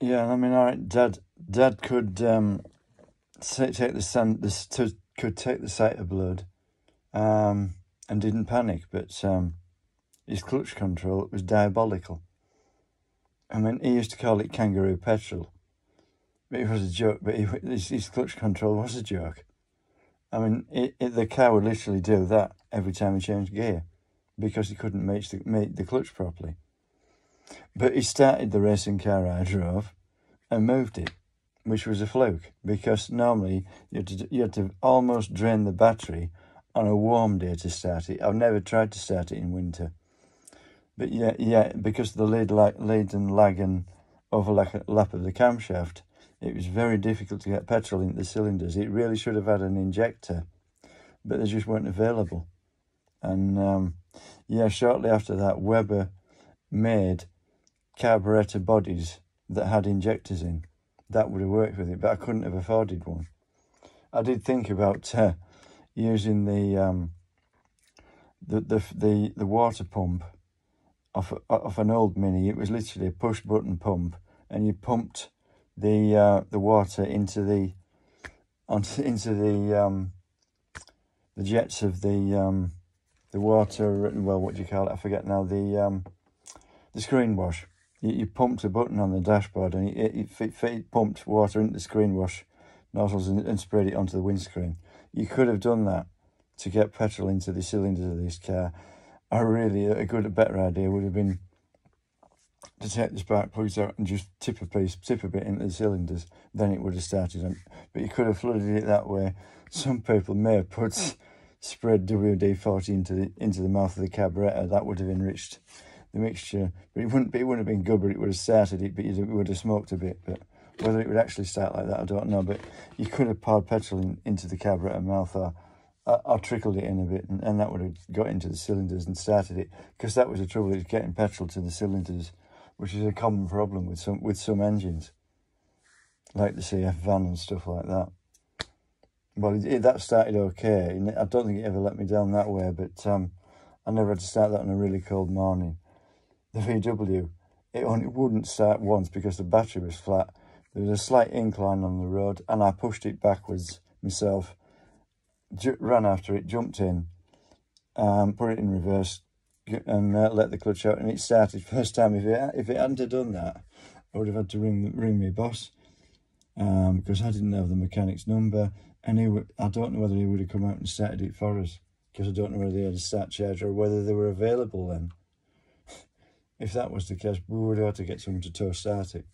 Yeah, I mean, all right, Dad could take the sand, could take the sight of blood, and didn't panic, but his clutch control was diabolical. I mean, he used to call it kangaroo petrol, but it was a joke. But his clutch control was a joke. I mean, the car would literally do that every time he changed gear because he couldn't make the clutch properly. But he started the racing car I drove and moved it, which was a fluke because normally you had to almost drain the battery on a warm day to start it. I've never tried to start it in winter. But yeah, because of the lead and lag and overlap of the camshaft, it was very difficult to get petrol into the cylinders. It really should have had an injector, but they just weren't available. And yeah, shortly after that, Weber made carburetor bodies that had injectors in. That would have worked with it, but I couldn't have afforded one. I did think about using the water pump off an old Mini. It was literally a push button pump, and you pumped the water into the jets of the water. Well, what do you call it? I forget now. The screen wash. You pumped a button on the dashboard, and it pumped water into the screen wash nozzles and sprayed it onto the windscreen. You could have done that to get petrol into the cylinders of this car. A better idea would have been to take the spark plugs out and just tip a bit into the cylinders. Then it would have started. But you could have flooded it that way. Some people may have sprayed WD-40 into the mouth of the carburetor. That would have enriched the mixture, but it wouldn't have been good. But it would have started it, but it would have smoked a bit. But whether it would actually start like that, I don't know. But you could have poured petrol into the carburetor mouth, or trickled it in a bit, and that would have got into the cylinders and started it. Because that was the trouble, is getting petrol to the cylinders, which is a common problem with some engines, like the CF van and stuff like that. Well, that started okay. I don't think it ever let me down that way, but I never had to start that on a really cold morning. The VW, it wouldn't start once because the battery was flat. There was a slight incline on the road, and I pushed it backwards myself, ran after it, jumped in, put it in reverse, and let the clutch out, and it started first time. If it hadn't have done that, I would have had to ring my boss, because I didn't have the mechanic's number, and I don't know whether he would have come out and started it for us, because I don't know whether they had a start charger or whether they were available then. If that was the case, we would have had to get someone to tow start it.